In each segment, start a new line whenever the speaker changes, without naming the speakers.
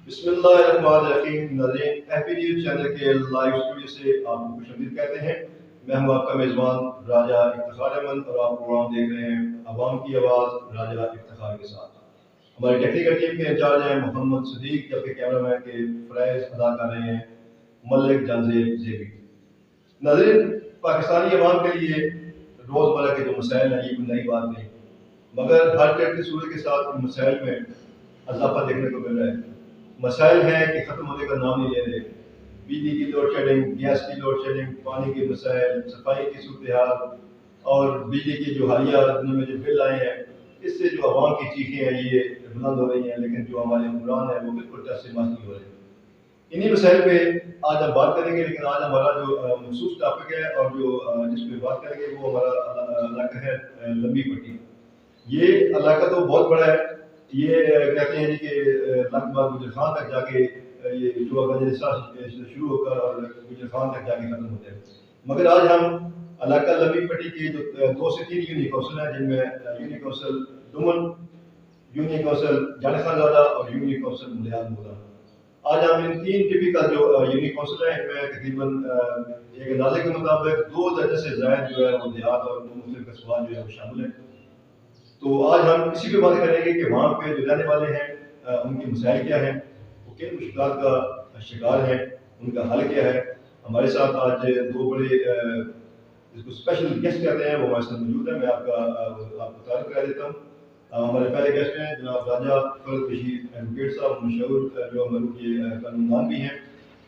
بسم اللہ الرحمن الرحیم. ناظرین ایپی نیوز چینل کے لائیو اسٹوڈیو سے آپ کو خوش آمدید کہتے ہیں. میں ہوں آپ کا میزبان راجہ افتخار احمد اور آپ پروگرام دیکھ رہے ہیں عوام کی آواز راجہ افتخار کے ساتھ. ہماری ٹیکنیکل ٹیم کے انچارج ہیں محمد صدیق، جبکہ کیمرہ مین کے فرائض ادا کر رہے ہیں ملک جانزیب زیبی. ناظرین، پاکستانی عوام کے لیے روزمرہ کے جو مسائل ہیں یہ کوئی نئی بات نہیں، مگر ہر ٹریکٹر صورت کے ساتھ ان مسائل میں اضافہ دیکھنے کو مل رہا ہے. مسائل ہیں کہ ختم ہونے کا نام نہیں لے رہے. بجلی کی لوڈ شیڈنگ، گیس کی لوڈ شیڈنگ، پانی کے مسائل، صفائی کی صورتحال اور بجلی کے جو حالیہ دنوں میں جو بل آئے ہیں، اس سے جو عوام کی چیخیں ہیں یہ بلند ہو رہی ہیں، لیکن جو ہمارے حکمران ہیں وہ بالکل ٹس سے مس نہیں ہو رہے. انہی مسائل پہ آج ہم بات کریں گے، لیکن آج ہمارا جو مخصوص ٹاپک ہے اور جو جس پہ بات کریں گے وہ ہمارا علاقہ ہے لمبی پٹی. یہ علاقہ تو بہت بڑا ہے. یہ کہتے ہیں کہ لگ بھگ گجر خان تک جا کے یہ جو شروع ہو کر اور گجر خان تک جا کے ختم ہوتے ہیں. مگر آج ہم علاقہ لمبی پٹی کی جو 2 سے 3 یونی کونسل ہیں، جن میں یونی کونسل دمن، یونی کونسل جان خان زادہ اور یونی کونسل ملیال مولا. آج ہم ان 3 ٹپیکل جو یونی کونسل ہیں ان میں تقریباً ایک اندازے کے مطابق 2 درجن سے زائد جو ہے وہ دیہات اور مختلف قصبات جو ہے وہ شامل ہیں. تو آج ہم اسی پہ بات کریں گے کہ وہاں پہ جو رہنے والے ہیں ان کے مسائل کیا ہیں، وہ کن مشکلات کا شکار ہیں، ان کا حل کیا ہے. ہمارے ساتھ آج 2 بڑے جس کو اسپیشل گیسٹ کہتے ہیں وہ ہمارے ساتھ موجود ہیں. میں آپ کو تعارف کرا دیتا ہوں. ہمارے پہلے گیسٹ ہیں جناب راجہ فرد بشیر ایڈوکیٹ صاحب، مشہور جو ہمارے کے قانون دان بھی ہیں،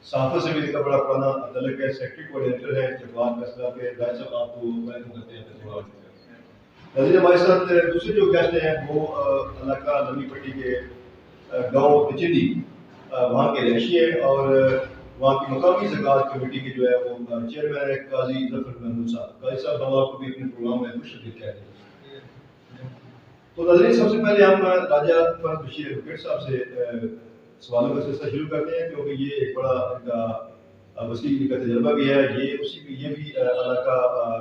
صحافت سے بھی ان کا بڑا پرانا تعلق ہے، سیکٹری کوآرڈینیٹر ہے جذبات فیصلہ کے. راجہ صاحب آپ کو ویلکم کرتے ہیں. نظیر ہمارے ساتھ دوسرے جو گیسٹ ہیں وہ علاقہ لمبی پٹی کے گاؤں پچندی وہاں کے رہائشی ہیں اور وہاں کی مقامی زکوٰۃ کمیٹی کے جو ہے وہ چیئرمین ہے قاضی ظفر محمود صاحب. قاضی صاحب ہم آپ کو بھی اپنے پروگرام میں خوش آمدید کہتے ہیں. تو ناظرین سب سے پہلے ہم راجہ فرد بشیر ایڈوکیٹ صاحب سے سوالوں کا سلسلہ شروع کرتے ہیں، کیونکہ یہ ایک بڑا ان کا وسیع کا تجربہ بھی ہے. یہ بھی علاقہ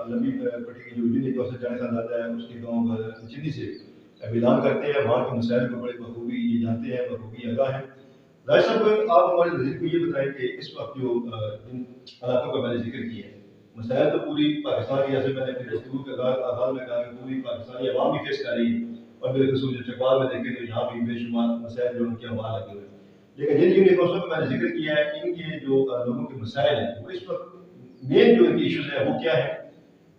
لمبی پٹی کی جو یونی کونسل جان خان زادہ ہے اس کے گاؤں چندی سے اعلان کرتے ہیں. وہاں کے مسائل کو بڑے بخوبی یہ جانتے ہیں، بخوبی آگاہ ہیں. راج صاحب آپ ہمارے نظیر کو یہ بتائیں کہ اس وقت جو ان علاقوں کا میں نے ذکر کیا ہے، مسائل تو پوری پاکستان کی، جیسے میں نے اپنے گفتگو کے آغاز میں کہا کہ پوری پاکستانی عوام بھی فیس کر رہی ہے، اور میرے خصوص جو چکوال میں دیکھیں تو یہاں بھی بے شمار مسائل جو ان کے حوالے لگے ہوئے ہیں. لیکن جن یونی کونسلوں کا میں نے ذکر کیا ہے ان کے جو لوگوں کے مسائل ہیں وہ اس وقت مین جو ان کی ایشوز ہیں وہ کیا ہے،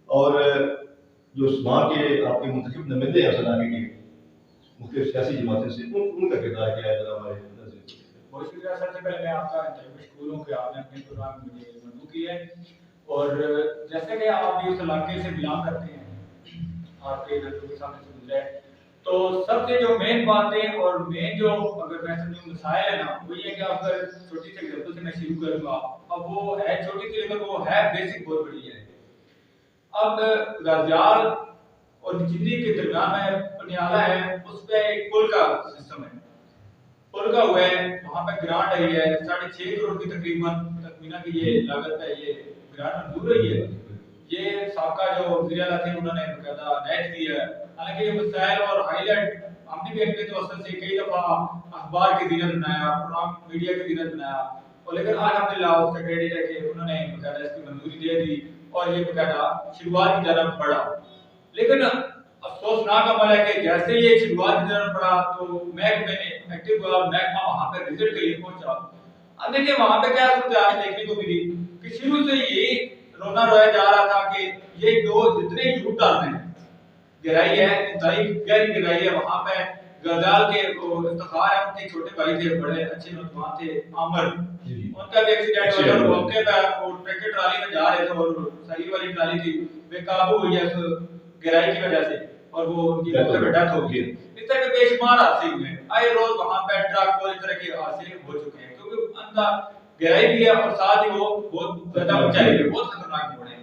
اور جو وہاں کے آپ کے منتخب نمائندے ہیں اس علاقے کے مختلف سیاسی جماعتوں سے ان کا کردار کیا ہے ذرا ہمارے نظر.
بہت شکریہ. سب سے پہلے میں آپ کا مشکور ہوں کہ آپ نے اپنے پروگرام میں مجھے مدعو کی ہے. اور جیسے کہ آپ بھی اس علاقے سے بلانگ کرتے ہیں، آپ کے گھر کے سامنے سے گزرے، تو سب سے جو مین باتیں اور مین جو اگر میں سمجھوں مسائل ہے نا وہ یہ ہے کہ آپ اگر چھوٹی سی غلطوں سے میں شروع کروں گا. اب وہ ہے چھوٹی سی لیکن وہ ہے بیسک بہت بڑی ہے. اب غازیال اور جدی کے درمیان میں پنیالہ ہے، اس پہ ایک پل کا سسٹم ہے. پل کا ہوا ہے، وہاں پہ گرانٹ آئی ہے 6.5 کروڑ کی تقریباً تخمینہ کی یہ لاگت ہے. یہ گرانٹ منظور ہوئی ہے. یہ سابقہ جو وزیر اعلیٰ تھے انہوں نے باقاعدہ نیٹ دی ہے. حالانکہ یہ مسائل اور ہائی لائٹ ہم نے بھی اپنے توسط سے کئی دفعہ اخبار کی زینت بنایا، میڈیا کی زینت بنایا، اور لیکن الحمدللہ اس کا کریڈٹ ہے کہ انہوں نے باقاعدہ اس کی منظوری دے دی اور یہ باقاعدہ شروعات کی طرف بڑھا. لیکن افسوسناک عمل ہے کہ جیسے یہ شروعات کی طرف بڑھا تو محکمے نے ایکٹیو ہوا، محکمہ وہاں پہ وزٹ کے لیے پہنچا. اب دیکھیں وہاں پہ کیا صورتحال دیکھنے کو ملی کہ شروع سے یہی رونا رویا جا رہا تھا کہ یہ جو جتنے یوٹ ڈالتے ہیں گہرائی ہے، انتہائی گہری گہرائی ہے. وہاں پہ غزال کے افتخار ہے، ان کے چھوٹے بھائی تھے، بڑے اچھے نوجوان تھے عامر، ان کا بھی ایکسیڈنٹ ہوا اور موقع پہ وہ ٹریکٹر ٹرالی میں جا رہے تھے اور صحیح والی ٹرالی تھی بے قابو ہوئی ہے اس گہرائی کی وجہ سے اور وہ ان کی موقع پہ ڈیتھ ہو گئی. اس طرح کے بے شمار حادثے ہوئے ہیں. آئے روز وہاں پہ ٹرک اور اس طرح کے حادثے ہو چکے ہیں کیونکہ اندر گہرائی بھی ہے اور ساتھ ہی وہ بہت زیادہ اونچائی ہے، بہت خطرناک موڑ ہے.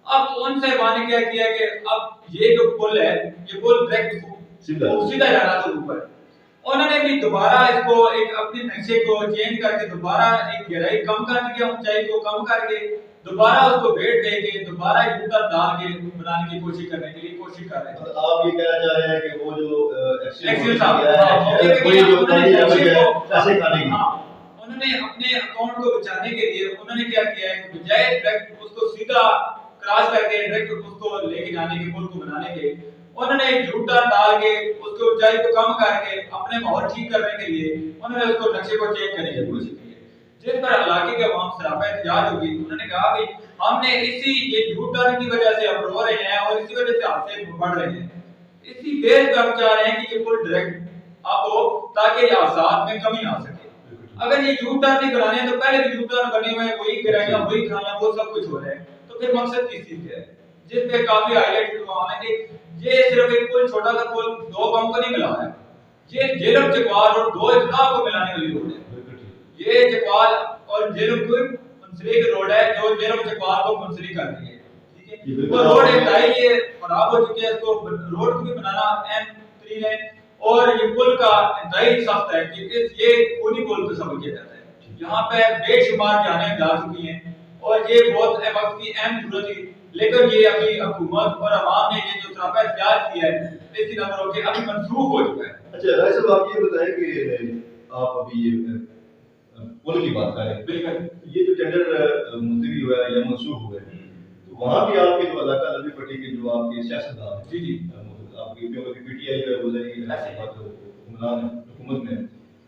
اب ان سے نے کیا کیا کہ اب یہ جو پل ہے یہ پل ڈائریکٹ سیدھا جا رہا تھا اوپر. انہوں نے بھی دوبارہ اس کو ایک اپنے نقشے کو چینج کر کے دوبارہ ایک گہرائی کم کر دیا، اونچائی کو کم کر کے دوبارہ اس کو بیٹ دے کے دوبارہ یوٹر ڈال کے بنانے کی کوشش کرنے کے لیے کوشش کر رہے ہیں.
آپ یہ کہنا چاہ رہے ہیں کہ وہ جو
ایکسل صاحب
وہی جو پیسے کھانے کی
انہوں نے اپنے اکاؤنٹ کو بچانے کے لیے انہوں نے کیا کیا ہے کہ بجائے ڈائریکٹ اس کو سیدھا کراس کر کے ڈائریکٹ اس کو لے کے جانے کے پل کو بنانے کے انہوں نے یوٹر ڈال کے اس کی اونچائی کو کم کر کے اپنے ماحول ٹھیک کرنے کے لیے انہوں نے اس کو نقشے کو چینج کرنے کی کوشش کی ہے. جس پر علاقے کے عوام سراپا احتجاج ہوگی. انہوں نے کہا کہ ہم نے اسی یہ یوٹر کی وجہ سے اب رو رہے ہیں اور اسی وجہ سے حادثے بڑھ رہے ہیں. اسی بیس پر ہم چاہ رہے ہیں کہ یہ پل ڈائریکٹ آپ ہو تاکہ یہ حادثات میں کمی آ سکے. اگر یہ یوٹر نہیں بنانے تو پہلے بھی یوٹر بنے ہوئے ہیں, وہی کرایہ وہی کھانا وہ سب کچھ ہو رہا ہے, تو پھر مقصد کس چیز کا ہے. جس پہ کافی ہائی لائٹ ہوا ہے کہ یہ صرف ایک پل چھوٹا سا پل دو قوم کو نہیں ملا ہے, یہ جیلم چکوال اور دو اضلاع کو ملانے والی روڈ ہے. یہ چکوال اور جیلم کو منسلک روڈ ہے جو جیلم چکوال کو منسلک کر رہی ہے. ٹھیک ہے, وہ روڈ انتہائی یہ خراب ہو چکی ہے, اس کو روڈ کو بھی بنانا اہم ترین ہے. اور یہ پل کا انتہائی سخت ہے کہ یہ پولی پل تصور کیا جاتا ہے. یہاں پہ بے شمار جانیں جا چکی ہیں اور یہ بہت وقت کی اہم ضرورت تھی, لیکن یہ ابھی حکومت اور عوام نے یہ جو سراپا احتجاج کیا ہے اس کی نظروں کے ابھی منسوخ ہو چکا ہے.
اچھا رائے صاحب آپ یہ بتائیں کہ آپ ابھی یہ پل کی بات کر رہے ہیں,
بالکل
یہ جو ٹینڈر ملتوی ہوا ہے یا منسوخ ہوئے تو وہاں بھی آپ کے جو علاقہ نبی پٹی کے جو آپ کے سیاستدان ہیں,
جی
آپ کی پی ٹی آئی جو ہے وہ حکمران حکومت میں,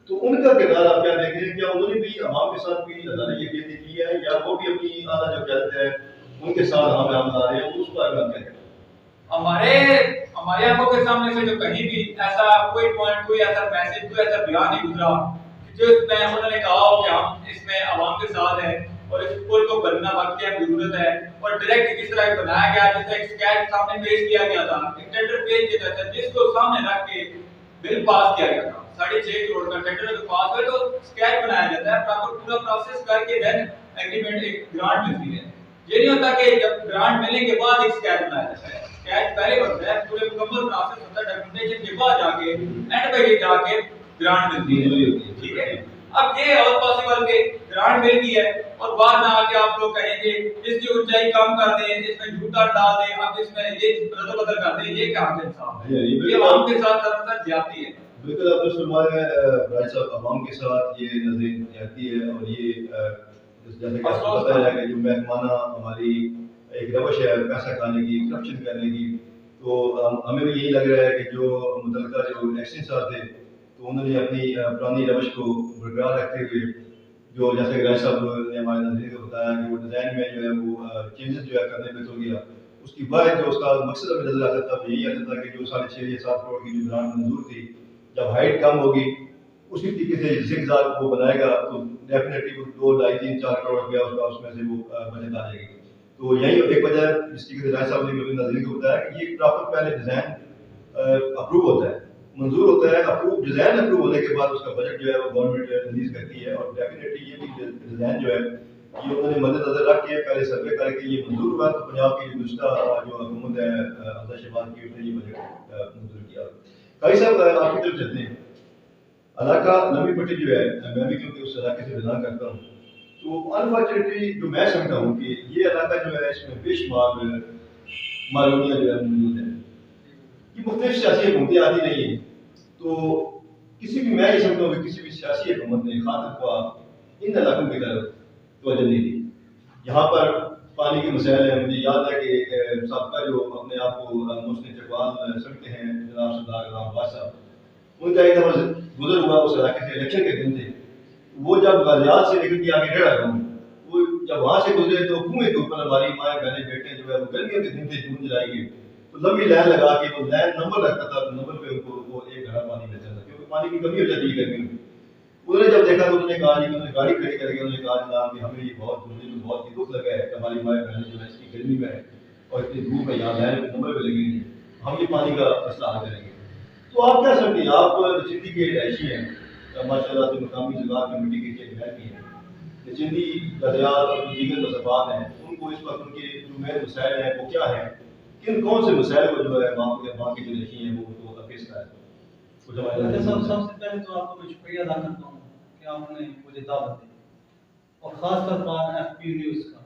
تو ان کا کردار آپ کیا دیکھ رہے ہیں؟ کیا انہوں نے بھی عوام کے ساتھ کوئی ادارے یہ کی ہے یا وہ بھی اپنی اعلیٰ جو قیادت ہے ان کے ساتھ ہم آ رہے ہیں اس پر آپ کیا کہیں؟
ہمارے آنکھوں کے سامنے سے جو کہیں بھی ایسا کوئی پوائنٹ, کوئی ایسا میسج, کوئی ایسا بیان نہیں گزرا جس میں انہوں نے کہا ہو کہ ہم اس میں عوام کے ساتھ ہیں اور اس پل کو بننا وقت کی ضرورت ہے. اور ڈائریکٹ جس طرح بنایا گیا, جس طرح ایک اسکیچ سامنے پیش کیا گیا تھا, ایک ٹینڈر پیش کیا گیا تھا جس کو سامنے رکھ کے بل پاس کیا گیا تھا 6.5 کروڑ کا ٹینڈر جو پاس ہوا تو اسکیچ بنایا جاتا ہے, پراپر پورا پروسیس کر کے دین ایگریمنٹ ایک گرانٹ ملتی ہے. یہ نہیں ہوتا کہ جب گرانٹ ملنے کے بعد ایک اسکیچ بنایا جاتا ہے, اسکیچ پہلے بنتا ہے, پورے مکمل پروسیس ہوتا ہے ڈاکیومنٹیشن کے بعد جا کے اینڈ پہ یہ جا کے گرانٹ ملتی ہے. ٹھیک ہے, اب یہ اور پاسبل کہ گرانٹ مل گئی ہے اور بعد میں آ کے آپ لوگ کہیں گے اس کی اونچائی کم کر دیں, اس میں یوٹر ڈال دیں, اب اس میں یہ رد بدل کر دیں, یہ کیا انصاف ہے؟ یہ عوام کے ساتھ دراصل زیادتی ہے.
بالکل آپ نے فرمایا راج صاحب, عوام کے ساتھ یہ نظریں زیادتی ہے اور یہ جیسے کہ آپ کو پتہ ہے کہ جو محکمانہ ہماری ایک روش ہے پیسہ کھانے کی, کرپشن کرنے کی, تو ہمیں بھی یہی لگ رہا ہے کہ جو متعلقہ جو ایکشن صاحب تھے تو انہوں نے اپنی پرانی روش کو برقرار رکھتے ہوئے جو جیسے راج صاحب نے ہمارے نظریے کو بتایا کہ وہ ڈیزائن میں جو ہے وہ چینجز جو ہے کرنے پہ تو گیا, اس کی واحد جو اس کا مقصد ہمیں نظر آتا تھا وہ یہی آتا تھا کہ جو 6.5 یا 7 کروڑ کی جو گرانٹ منظور تھی, جب ہائٹ کم ہوگی اسی طریقے سے زگ زاگ وہ بنائے گا تو ڈیفینیٹلی وہ 2, 2.5, 3, 4 کروڑ روپیہ اس میں سے وہ بچت آ جائے گی. تو یہی ایک وجہ ہے جس طریقے سے راج صاحب نے اپنے نظریے کو بتایا کہ یہ پراپر پہلے ڈیزائن اپروو ہوتا ہے, منظور ہوتا ہے, اپروو ڈیزائن اپروو ہونے کے بعد اس کا بجٹ جو ہے وہ گورنمنٹ ریلیز کرتی ہے. اور ڈیفینیٹلی یہ بھی ڈیزائن جو ہے یہ انہوں نے مد نظر رکھ کے پہلے سروے کر کے یہ منظور ہوا تو پنجاب کی جو گزشتہ جو حکومت ہے حمزہ شہباز کی, اس نے یہ بجٹ منظور کیا. قاری صاحب آپ کی طرف چلتے ہیں, علاقہ نوی پٹی جو ہے میں بھی کیونکہ اس علاقے سے بلانگ کرتا ہوں, تو انفارچونیٹلی جو میں سمجھتا ہوں کہ یہ علاقہ جو ہے اس میں بے شمار معلومیاں جو ہے موجود ہیں. یہ مختلف سیاسی حکومتیں آتی رہی ہیں, تو کسی بھی میں یہ سمجھتا ہوں کہ کسی بھی سیاسی حکومت نے خاطر خواہ ان علاقوں کی طرف توجہ نہیں دی. یہاں پر پانی کے مسائل ہیں, مجھے یاد ہے کہ سابقہ جو اپنے آپ کو محسن چکوال سمجھتے ہیں جناب سردار غلام عباس صاحب, ان کا ایک دفعہ گزر ہوا اس علاقے سے, الیکشن کے دن تھے, وہ جب غازیات سے نکل کے آگے ڈیڑھ آ ہوں, وہ جب وہاں سے گزرے تو کنویں کے اوپر ہماری مائیں بہنیں بیٹے جو ہے وہ گرمیوں کے دن تھے, جون جولائی کے, تو لمبی لائن لگا کے وہ لائن نمبر رکھتا تھا, تو نمبر پہ ان کو وہ ایک گھڑا پانی ملتا تھا کیونکہ پانی کی کمی ہو جاتی ہے گرمیوں میں. انہوں نے جب دیکھا تو انہوں نے کہا جی, انہوں نے گاڑی کھڑی کر کے انہوں نے کہا جناب کہ ہمیں یہ بہت مجھے تو بہت ہی دکھ لگا ہے کہ ہماری مائیں بہنیں جو ہے اس کی گرمی میں ہے اور اتنی دھوپ ہے, یہاں لائن پہ نمبر پہ لگی ہوئی ہے, ہم یہ پانی کا مسئلہ حل کریں گے. تو آپ کیا سمجھتے ہیں, آپ نچندی کے رہائشی ہیں ماشاء اللہ سے, مقامی زراعت کمیٹی کے چیئر مین بھی ہیں, نچندی دریات اور دیگر مذہبات ہیں, ان کو اس وقت ان کے جو مین مسائل ہیں وہ کیا ہیں, کون سے مسائل کو جو ہے وہاں کے جو رہائشی ہیں وہ پیش کریں؟
سب سے پہلے تو آپ کو میں شکریہ ادا کرتا ہوں کہ آپ نے مجھے دعوت دی, اور خاص طور پر ایف پی نیوز کا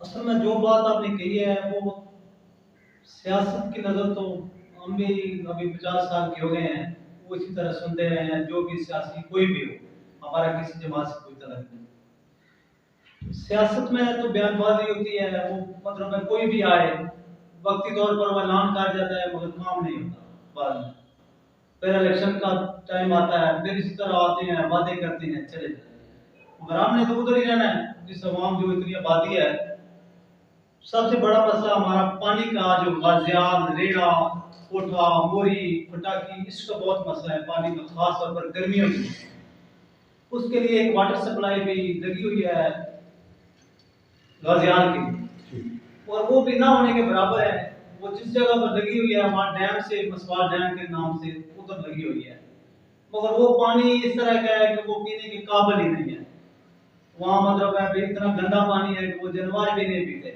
اصل میں جو بات آپ نے کہی ہے وہ سیاست کی نظر تو ہم بھی ابھی 50 سال کے ہو گئے ہیں، وہ اسی طرح سنتے رہے ہیں، جو بھی سیاسی کوئی بھی ہو، ہمارا کسی جماعت سے کوئی تعلق نہیں۔ سیاست میں تو بیان بازی ہوتی ہے، وہ مطلب ہے کوئی بھی آئے وقتی طور پر وہ اعلان کر جاتا ہے مگر کام نہیں ہوتا بعد میں، پھر الیکشن کا ٹائم آتا ہے پھر اسی طرح آتے ہیں وعدے کرتے ہیں چلے جاتے ہیں، مگر ہم نے تو ادھر ہی رہنا ہے جس عوام جو اتنی آبادی ہے۔ سب سے بڑا مسئلہ ہمارا پانی کا جو غازیال، ریڑا، کوٹھا، موری، پٹاکی، اس کا بہت مسئلہ ہے پانی کا، خاص طور پر گرمیوں میں۔ اس کے لیے ایک واٹر سپلائی بھی لگی ہوئی ہے غازیال کی، اور وہ بھی نہ ہونے کے برابر ہے۔ وہ جس جگہ پر لگی ہوئی ہے وہاں ڈیم سے، مسوار ڈیم کے نام سے ادھر لگی ہوئی ہے، مگر وہ پانی اس طرح کا ہے کہ وہ پینے کے قابل ہی نہیں ہے۔ وہاں مطلب ہے کہ اتنا گندا پانی ہے کہ وہ جانور بھی نہیں پیتے۔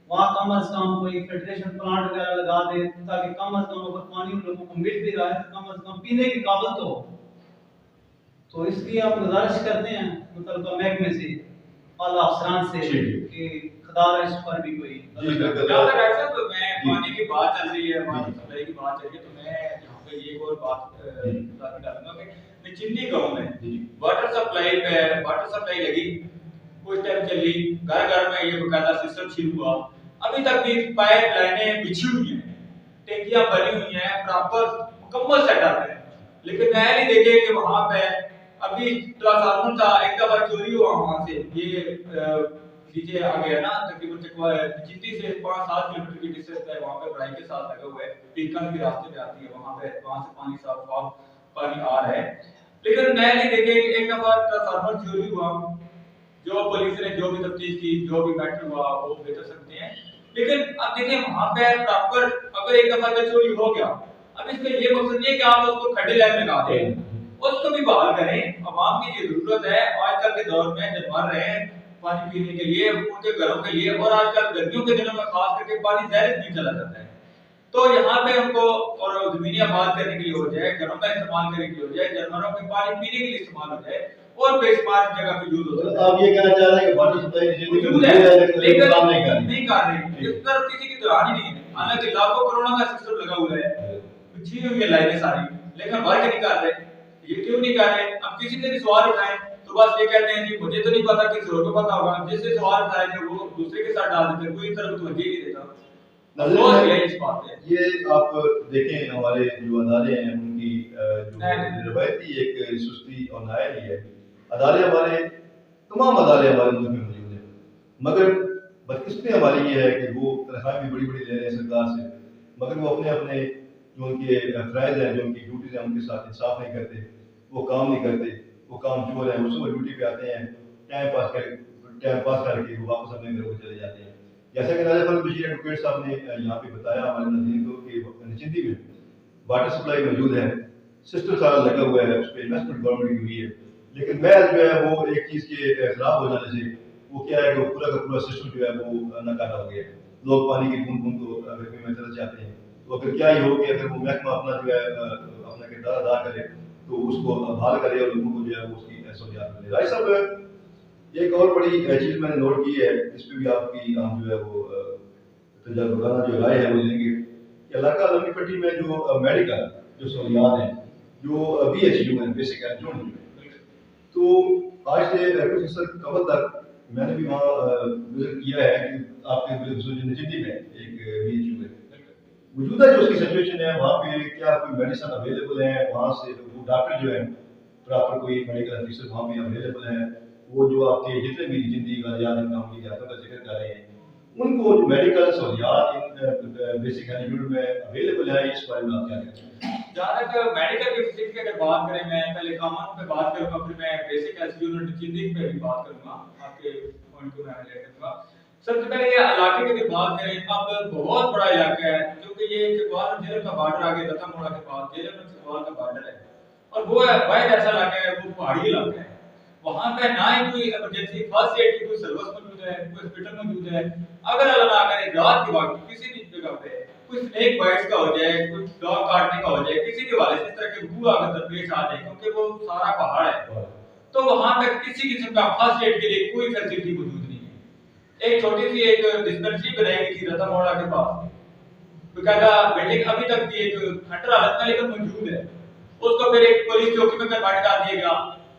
وہاں کم از کم کوئی فلٹریشن پلانٹ وغیرہ لگا دے تاکہ کم از کم اگر پانی ان لوگوں کو مل بھی رہا ہے تو کم از کم پینے کے قابل تو ہو۔ تو اس لیے ہم گزارش کرتے ہیں متعلقہ محکمے سے، اعلیٰ افسران سے کہ خدا رہے اس پر بھی کوئی
میں پانی کی بات چل رہی ہے، پانی سپلائی کی بات چل رہی ہے، تو میں یہاں پہ ایک اور بات ڈالوں گا کہ چندی گاؤں میں واٹر سپلائی لگی، کچھ ٹائم چلی، گھر گھر میں یہ باقاعدہ سسٹم شروع ہوا، ابھی تک بھی پائپ لائنیں بچھی ہوئی ہیں، ٹینکیاں بنی ہوئی ہیں، پراپر مکمل سیٹ اپ ہے، لیکن میں نہیں دیکھے کہ وہاں پہ ابھی ٹرانسفارمر تھا، ایک دفعہ چوری ہوا وہاں سے، یہ نیچے آ گیا نا تقریباً جدی سے 5-7 کلومیٹر کی ڈسٹینس پہ، وہاں پہ بڑائی کے ساتھ لگا ہوا ہے، پیکن کے راستے پہ آتی ہے، وہاں سے پانی صاف پانی آ رہا ہے، لیکن میں نہیں دیکھے کہ ایک دفعہ ٹرانسفارمر چوری ہوا، جو پولیس نے جو بھی تفتیش کی، جو بھی میٹر ہوا وہ بہتر سکتے ہیں، لیکن اب دیکھیں وہاں پہ پراپر اگر ایک دفعہ کا چوری ہو گیا، اب اس میں یہ مقصد نہیں ہے کہ آپ اس کو کھڈے لائن لگا دیں، اس کو بھی بحال کریں، عوام کی یہ ضرورت ہے، آج کل کے دور میں جب مر رہے ہیں پانی پینے کے لیے، ان کے گھروں کے لیے، اور آج کل گرمیوں کے دنوں میں خاص کر کے پانی زہر نہیں چلا جاتا ہے، تو یہاں پہ ہم کو اور زمینیں آباد کرنے کے لیے ہو جائے، گھروں میں استعمال کرنے کے لیے ہو جائے، جانوروں کے پانی پینے کے لیے استعمال ہو جائے، اور بے شمار جگہ پہ یوز ہو جائے۔
آپ یہ کہنا چاہ رہے ہیں کہ واٹر سپلائی
موجود ہے لیکن
کام نہیں کر
نہیں کر رہی، اس طرف کسی کی دھیان ہی نہیں ہے، حالانکہ لاکھوں کروڑوں کا سسٹم لگا ہوا ہے، بچھی ہوئی ہے لائنیں ساری، لیکن ورک نہیں کر رہے، یہ کیوں نہیں کر رہے؟ اب کسی نے بھی سوال اٹھائے تو بس یہ کہتے ہیں جی مجھے تو نہیں پتا، کسی اور کو پتا ہوگا، جس سے سوال اٹھائے تھے وہ دوسرے کے ساتھ ڈال دیتے ہیں، کوئی طرف توجہ نہیں دیتا۔
یہ آپ دیکھیں ہمارے جو ادارے ہیں ان کی جو روایتی ایک سستی اور نائلی ہے، ادارے ہمارے تمام ادارے ہمارے ملک میں موجود ہیں، مگر بدقسمتی ہماری یہ ہے کہ وہ تنخواہیں بھی بڑی بڑی لے رہے ہیں سرکار سے، مگر وہ اپنے جو ان کے فرائض ہیں، جو ان کی ڈیوٹیز ہیں، ان کے ساتھ انصاف نہیں کرتے، وہ کام نہیں کرتے، وہ کام چور ہیں، وہ صبح ڈیوٹی پہ آتے ہیں، ٹائم پاس کر کے وہ واپس اپنے گھر کو چلے جاتے ہیں۔ جیسا کہ ناظر فضل بشیر ایڈوکیٹ صاحب نے یہاں پہ بتایا ہمارے ناظرین کو کہ نچندی میں واٹر سپلائی موجود ہے، سسٹم سارا لگا ہوا ہے، اس پہ انویسٹمنٹ گورنمنٹ کی ہوئی ہے، لیکن محض جو ہے وہ ایک چیز کے خراب ہو جانے سے وہ کیا ہے کہ پورا کا پورا سسٹم جو ہے وہ ناکارہ ہو گیا ہے، لوگ پانی کی بوند بوند کو گرمی میں ترس جاتے ہیں، تو اگر کیا ہی ہو کہ اگر وہ محکمہ اپنا جو ہے اپنا کردار ادا کرے تو اس کو بحال کرے اور لوگوں کو جو ہے وہ اس کی سہولیات ملے۔ رائے صاحب ایک اور بڑی چیز میں نے نوٹ کی ہے، اس پہ بھی آپ کی ہم جو ہے وہ تجربہ جو رائے ہے وہ لیں گے کہ علاقہ لمبی پٹی میں جو میڈیکل جو سہولیات ہیں، جو بی ایچ یو ہیں، بیسک ہیلتھ، تو آج سے کچھ عرصہ قبل تک میں نے بھی وہاں وزٹ کیا ہے کہ آپ کے نچندی میں ایک بی ایچ یو ہے، موجودہ جو اس کی سچویشن ہے وہاں پہ کیا کوئی میڈیسن اویلیبل ہے، وہاں سے وہ ڈاکٹر جو ہے پراپر کوئی میڈیکل افیسر وہاں پہ اویلیبل ہے، وہ جو آپ کے جتنے بھی زندگی کا یاد انکام کی جاتوں کا ذکر کر رہے ہیں ان کو جو میڈیکل سہولیات بیسک ہیلتھ یونٹ میں اویلیبل ہے، اس بارے میں آپ کیا کہتے ہیں؟
جہاں تک میڈیکل کی فیسلٹی کی اگر بات کریں، میں پہلے کامن پہ بات کروں گا، پھر میں بیسک ہیلتھ یونٹ چندی پہ بھی بات کروں گا، آپ کے پوائنٹ کو میں ہائلائٹ کروں گا۔ سب سے پہلے یہ علاقے کی بات کریں، اب بہت بڑا علاقہ ہے کیونکہ یہ چکوال اور جیلم کا بارڈر آگے دتا موڑا کے پاس جیلم اور چکوال کا بارڈر ہے، اور وہ واحد ایسا علاقہ ہے، وہ پہاڑی علاقہ ہے، وہاں پہ نہ ہی کوئی ایمرجنسی فرسٹ ایڈ کی کوئی سروس موجود ہے، کوئی ہاسپٹل موجود ہے، اگر اللہ نہ کرے رات کے وقت کسی بھی جگہ پہ کوئی اسنیک بائٹس کا ہو جائے، کوئی ڈاگ کاٹنے کا ہو جائے، کسی بھی حوالے سے اس طرح کے وقوع اگر درپیش آ جائے کیونکہ وہ سارا پہاڑ ہے، تو وہاں پہ کسی قسم کا فرسٹ ایڈ کے لیے کوئی فیسلٹی موجود نہیں ہے۔ ایک چھوٹی سی ایک ڈسپینسری بنائی گئی تھی رتن موڑا کے پاس، باقاعدہ بلڈنگ ابھی تک بھی ایک کھنڈر حالت میں لیکن موجود ہے، اس کو پھر ایک پولیس چوکی میں کنورٹ کر دیا گیا،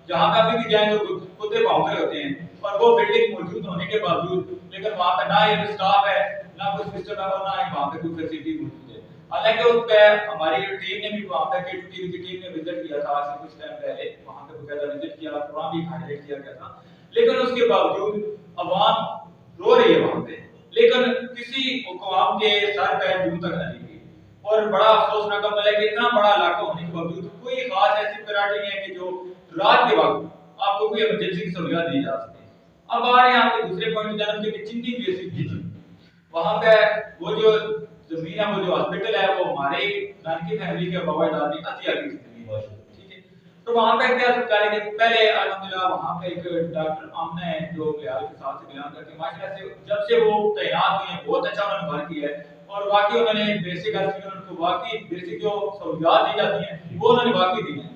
جہاں پہ ابھی بھی جائیں تو کتے بھونک رہے ہوتے ہیں، اور وہ بلڈنگ موجود ہونے کے باوجود لیکن وہاں پہ نہ ایک اسٹاف ہے، نہ کوئی سسٹم ہے، اور نہ ہی وہاں پہ کوئی فیسلٹی موجود ہے۔ حالانکہ اس پہ ہماری ٹیم نے بھی وہاں پہ ٹیم نے وزٹ کیا تھا، آج سے کچھ ٹائم پہلے وہاں پہ باقاعدہ وزٹ کیا، قرآن بھی ہائیلائٹ کیا گیا تھا، لیکن اس کے باوجود عوام رو رہی ہے وہاں پہ، لیکن کسی قوام کے سر پہ جوں تک نہیں گئی، اور بڑا افسوسناک عمل ہے کہ اتنا بڑا علاقہ ہونے کے باوجود کوئی خاص ایسی پراٹھی نہیں ہے کہ جو رات کے وقت آپ کو کوئی ایمرجنسی کی سہولیات دی جا سکے۔ اب آ رہے ہیں آپ کے دوسرے پوائنٹ جناب کے چندی بیسک کی، وہاں پہ وہ جو زمین ہے، وہ جو ہاسپٹل ہے، وہ ہمارے نانکی فیملی کے بابا دادی عطیہ کی زمین ہے، ٹھیک ہے، تو وہاں پہ کیا سرکار ہے کہ پہلے الحمدللہ وہاں پہ ایک ڈاکٹر آمنہ ہے جو بہار کے ساتھ سے بیان کرتے ہیں، ماشاءاللہ سے جب سے وہ تعینات ہوئے ہیں بہت اچھا انہوں نے کام کیا ہے، اور واقعی انہوں نے بیسک ہیلتھ ان کو واقعی بیسک جو سہولیات دی جاتی ہیں وہ انہوں نے واقعی دی ہیں،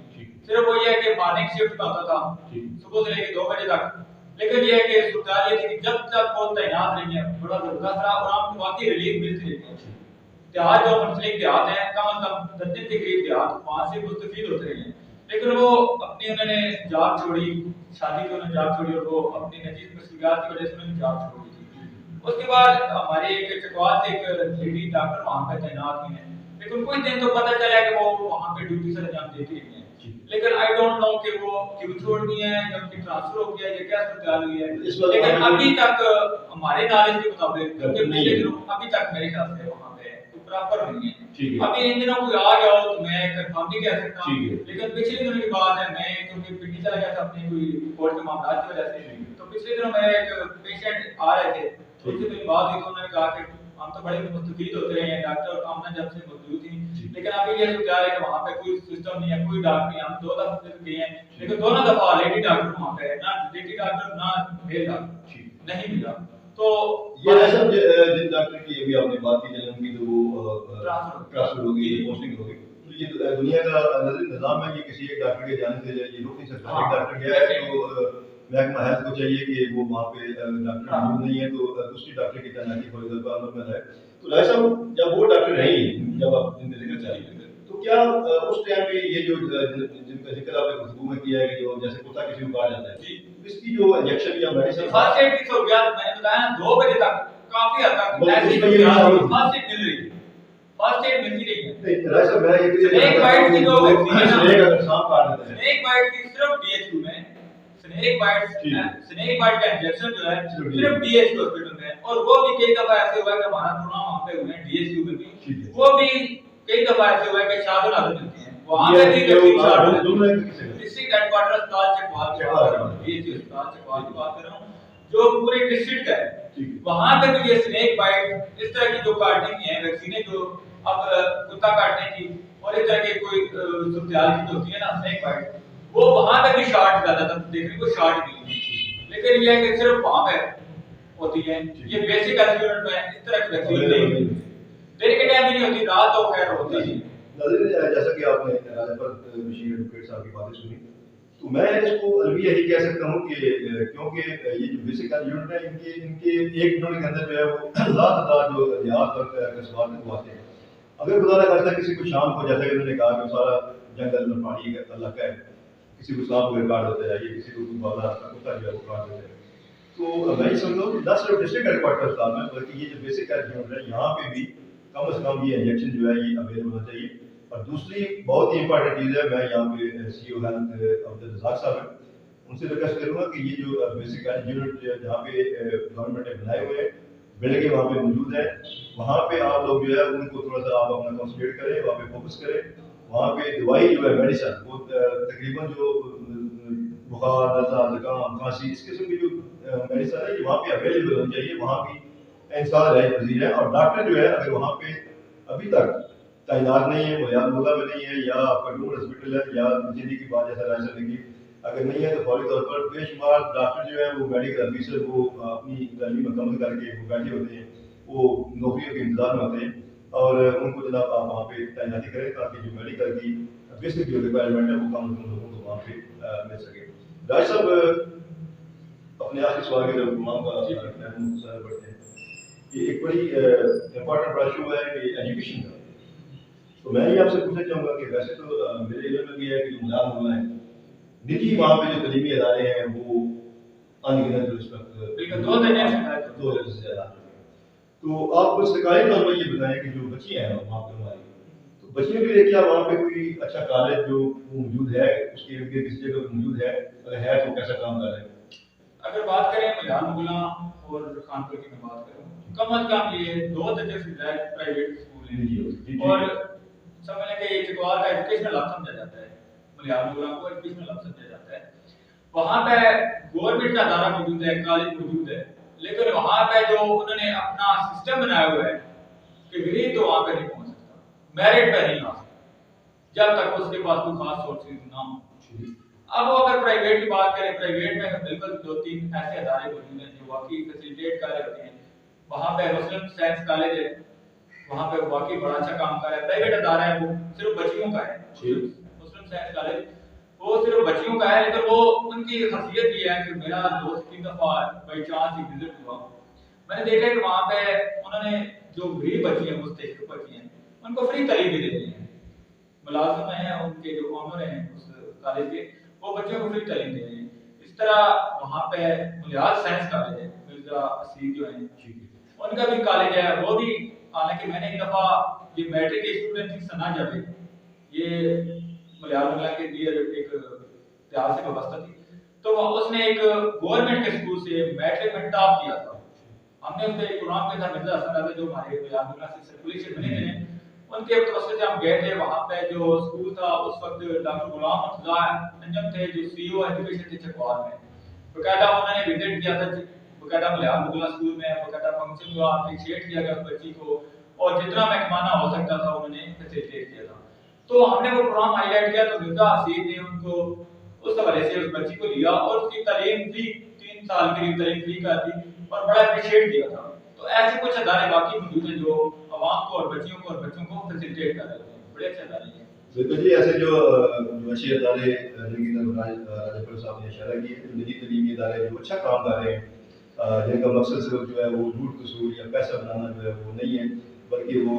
صرف وہ یہ ہے کہ مارننگ شفٹ میں ہوتا تھا صبح سے لے کے 2 بجے تک، لیکن یہ ہے کہ سرکار یہ تھی کہ جب تک وہ تعینات رہی ہیں بڑا زبردست رہا، اور آپ کو واقعی ریلیف ملتی رہتی ہے۔ دیہات جو منسلک دیہات ہیں کم از کم 10 کے قریب دیہات وہاں سے مستفید ہوتے رہے ہیں، لیکن وہ اپنی انہوں نے جاب چھوڑی، شادی کی انہوں نے جاب چھوڑی، اور وہ اپنی نجیب مسئولیات کی وجہ سے انہوں نے جاب چھوڑی تھی۔ اس کے بعد ہمارے ایک چکوال سے ایک لیڈی ڈاکٹر وہاں پہ تعینات ہوئی ہیں، لیکن کچھ دن تو پتہ چلا کہ وہ وہاں پہ ڈیوٹی سے انجام دیتی رہی ہیں، لیکن آئی ڈونٹ نو کہ وہ کیوں چھوڑ دی ہیں یا ان کی ٹرانسفر ہو گیا یا کیا صورتحال ہوئی ہے، لیکن ابھی تک ہمارے نالج کے مطابق ابھی تک میرے خیال سے وہاں پہ پراپر نہیں ہے۔ ابھی ان دنوں کوئی آ گیا ہو تو میں کنفرم نہیں کہہ سکتا، لیکن پچھلے دنوں کی بات ہے، میں کیونکہ پنڈی چلا گیا تھا اپنی کوئی کورٹ کے معاملات کی وجہ سے، تو پچھلے دنوں میں ایک پیشنٹ آ رہے تھے، تھوڑی سی دن بعد ہی تو انہوں نے کہا کہ ہم تو بڑے مستفید ہوتے رہے ہیں، ڈاکٹر آمنہ جب سے موجود تھی، لیکن ابھی یہ صورتحال ہے کہ وہاں پہ کوئی سسٹم نہیں ہے، کوئی ڈاکٹر نہیں، ہم 2 دفعہ گئے ہیں، لیکن دونوں دفعہ لیڈی ڈاکٹر وہاں پہ ہے، نہ لیڈی ڈاکٹر نہ میل ڈاکٹر نہیں ملا۔ تو
یہ ایسا جن ڈاکٹر کی ابھی آپ نے بات کی جنہوں کی تو وہ ٹرانسفر ہوگی، پوسٹنگ ہوگی، تو یہ دنیا کا نظام ہے کہ کسی ایک ڈاکٹر کے جانے سے یہ روک نہیں سکتا، ایک ڈاکٹر گیا ہے تو محکمہ ہیلتھ کو چاہیے کہ وہ وہاں پہ ڈاکٹر موجود نہیں ہے تو دوسری ڈاکٹر کی تعیناتی فوری طور پر عمل میں ہے۔ تو رائے صاحب جب وہ ڈاکٹر نہیں، جب آپ ان کا ذکر چاہیے تو کیا اس ٹائم پہ یہ جو جن کا ذکر آپ نے گفتگو میں کیا ہے کہ جو جیسے کتا کسی کو کہا جاتا ہے، اس کی جو انجیکشن یا میڈیسن
فرسٹ ایڈ کی سہولیات میں نے بتایا نا 2 بجے تک کافی حد تک ایسی سہولیات فرسٹ ایڈ مل رہی ہے، فرسٹ ایڈ ملتی رہی ہے۔
رائے صاحب میں یہ
ایک بائٹ کی جو
ایک اگر سانپ کاٹ دیتا ہے،
ایک بائٹ کی صرف ڈی ایچ کیو میں، سنیک بائٹ کا انجیکشن جو ہے صرف ڈی ایچ کیو ہاسپٹل میں، اور وہ بھی کئی دفعہ ایسے ہوا ہے کہ ہمارا پروگرام وہاں پہ ہوئے ہیں ڈی ایچ کیو میں بھی، وہ بھی کئی دفعہ ایسے ہوا ہے کہ شاد العادت ملتی ہیں وہاں پہ بھی ڈسٹرکٹ ہیڈ کوارٹر اسپتال چکوال کے پاس ڈی ایچ کیو اسپتال چکوال کی بات کر رہا ہوں جو پورے ڈسٹرکٹ کا ہے، وہاں پہ بھی یہ سنیک بائٹ اس طرح کی جو کاٹنے کی ہیں ویکسینیں جو اب کتا کاٹنے کی اور اس طرح کی کوئی صورتحال کی ہوتی ہے نا سنیک بائٹ، وہ وہاں پہ بھی شارٹ زیادہ تر دیکھنے کو شارٹ ملی، لیکن یہ ہے کہ صرف وہاں پہ ہوتی ہے، یہ بیسک ہیلتھ یونٹ میں اس طرح کی ویکسین نہیں ہوتی، دن کے ٹائم نہیں ہوتی، رات ہو خیر ہوتی ہے۔
ناظرین جیسا کہ آپ نے راجہ پر بشیر ایڈوکیٹ صاحب کی باتیں سنی، تو میں اس کو الوداع یہی کہہ سکتا ہوں کہ کیونکہ یہ جو بیسک ہیلتھ یونٹ ہے ان کے ایک یونٹ کے اندر جو ہے وہ تعداد جو دیہات اور قصبات میں آتے ہیں، اگر خدا نہ خاصہ کسی کو شام کو جیسا کہ انہوں نے کہا کہ سارا جنگل میں پانی کا علاقہ ہے، کسی کو سانپ وغیرہ کاٹ دیتا ہے یا کسی کو بالا کتا جو ہے وہ کاٹ دیتا ہے، تو میں یہ سمجھتا ہوں کہ نہ صرف ڈسٹرکٹ ہیڈ کوارٹر اسپتال میں بلکہ یہ جو بیسک ہیلتھ یونٹ ہے یہاں پہ بھی کم از کم یہ انجیکشن جو ہے یہ اویلیبل ہونا چاہیے۔ اور دوسری بہت ہی امپورٹنٹ چیز ہے، میں یہاں پہ سی او ہیلتھ عبدالرزاق صاحب ہیں، ان سے ریکویسٹ کروں گا کہ یہ جو بیسک ہیلتھ یونٹ جہاں پہ گورنمنٹ نے بنائے ہوئے ہیں بلڈنگیں وہاں پہ موجود ہیں، وہاں پہ آپ لوگ جو ہے ان کو تھوڑا سا آپ اپنا کنسنٹریٹ کریں، وہاں پہ فوکس کریں، وہاں پہ دوائی جو ہے میڈیسن وہ تقریباً جو بخار نزلہ زکام کھانسی اس قسم کی جو میڈیسن ہے یہ وہاں پہ اویلیبل ہونی چاہیے، وہاں بھی انسان رہائش پذیر ہے، اور ڈاکٹر جو ہے اگر وہاں پہ ابھی تک تعینات نہیں ہے، بنیاد مدہ میں نہیں ہے، یا آپ کا ڈومر ہاسپٹل ہے یا جدی کی بات جیسا رائے صاحب نے کی اگر نہیں ہے تو فوری طور پر بے شمار ڈاکٹر جو ہے وہ میڈیکل آفیسر وہ اپنی تعلیم مکمل کر کے وہ بیٹھے ہوتے ہیں، وہ نوکریوں کے انتظار میں ہوتے ہیں، اور ان کو جناب آپ وہاں پہ تعیناتی کریں تاکہ جو میڈیکل کی بیسک جو ریکوائرمنٹ ہے وہ کم از کم لوگوں کو وہاں پہ مل سکے۔ ڈاکٹر صاحب اپنے اپنے آخری سوال کی طرف تمام کا مختصر پڑھتے ہیں. یہ ایک بڑی امپورٹنٹ بات ہوا ہے کہ ایجوکیشن کا. تو میں یہ آپ سے پوچھنا چاہوں گا کہ ویسے تو میرے علم میں بھی ہے کہ جو ملال مولا ہیں نجی وہاں پہ جو تعلیمی ادارے ہیں وہ انگنت اس وقت 2 درجے سے زیادہ. تو آپ کو سرکاری طور پر یہ بتائیں کہ جو بچیاں ہیں وہاں پہ ہماری تو بچیوں کے لیے کیا وہاں پہ کوئی اچھا کالج جو موجود ہے اس کے ارد گرد کسی جگہ پہ موجود ہے, اگر ہے تو کیسا کام کر رہے ہیں؟
اگر بات کریں ملال مولا اور خانپور کی میں بات کروں کم از کم یہ 2 درجے سے زیادہ پرائیویٹ اسکول ہیں اور سمجھ لیں کہ یہ چکوال کا ایجوکیشنل ہب سمجھا جاتا ہے. ملال مولا کو ایجوکیشنل ہب سمجھا جاتا ہے. وہاں پہ گورنمنٹ کا ادارہ موجود ہے, کالج موجود ہے, لیکن وہاں پہ جو انہوں نے اپنا سسٹم بنایا ہوا ہے کہ غریب تو وہاں پہ نہیں پہنچ سکتا, میرٹ پہ نہیں آ سکتا جب تک اس کے پاس کوئی خاص سورسز نہ ہو. اب وہ اگر پرائیویٹ کی بات کریں, پرائیویٹ میں بالکل 2-3 ایسے ادارے موجود ہیں جو واقعی فیسیلیٹیٹ کر رہے ہوتے ہیں. وہاں پہ مسلم سائنس کالج ہے, وہاں پہ واقعی بڑا اچھا کام کر رہا ہے. پرائیویٹ ادارہ ہے وہ صرف بچیوں کا ہے, مسلم سائنس کالج وہ صرف بچیوں کا ہے, لیکن وہ ان کی خاصیت یہ ہے کہ میرا دوست 3 دفعہ بائی چانس ایک وزٹ ہوا, میں نے دیکھا کہ وہاں پہ انہوں نے جو غریب بچی ہیں مستحق بچی ہیں ان کو فری تعلیم بھی دیتے ہیں. ملازم ہیں ان کے جو آنر ہیں اس کالج کے, وہ بچوں کو فری تعلیم دے رہے ہیں. اس طرح وہاں پہ ملیال سائنس کالج ہے, مرزا اسیر جو ہیں ان کا بھی کالج ہے. وہ بھی حالانکہ میں نے ایک دفعہ یہ میٹرک کے اسٹوڈنٹ تھی ثنا جاوید, یہ ملیال مولا کے لیے ایک تیار سے وابستہ تھی, تو اس نے ایک گورنمنٹ کے اسکول سے میٹرک میں ٹاپ کیا تھا. ہم نے اس پہ پروگرام کیا تھا مرزا حسن رضا جو ہمارے ملیال مولا سے سرکولیشن بنے تھے, ان کے توسط سے ہم گئے تھے. وہاں پہ جو اسکول تھا اس وقت ڈاکٹر غلام مرتضیٰ انجم تھے جو سی او ایجوکیشن تھے چکوال میں. باقاعدہ انہوں نے وزٹ کیا تھا باقاعدہ ملیال مولا اسکول میں, باقاعدہ فنکشن ہوا, اپریشیٹ کیا گیا اس بچی کو, اور جتنا مہمانہ ہو سکتا تھا انہوں نے فیسیلیٹیٹ کیا تھا. تو ہم نے وہ پروگرام ہائی لائٹ کیا تو مرزا اسیر نے ان کو اس حوالے سے اس بچی کو لیا اور اس کی تعلیم فری 3 سال کے لیے تعلیم فری کر دی اور بڑا اپریشیٹ کیا تھا. تو ایسے کچھ ادارے باقی موجود ہیں جو عوام کو اور بچیوں کو اور بچوں کو فیسیلیٹیٹ کر رہے ہیں, بڑے اچھے ادارے ہیں.
بالکل جی, ایسے جو اچھے ادارے جن کی طرف راجہ صاحب نے اشارہ کیا, نجی تعلیمی ادارے جو اچھا کام کر رہے ہیں, جن کا مقصد صرف جو ہے وہ جھوٹ قصور یا پیسہ بنانا جو ہے وہ نہیں ہے, بلکہ وہ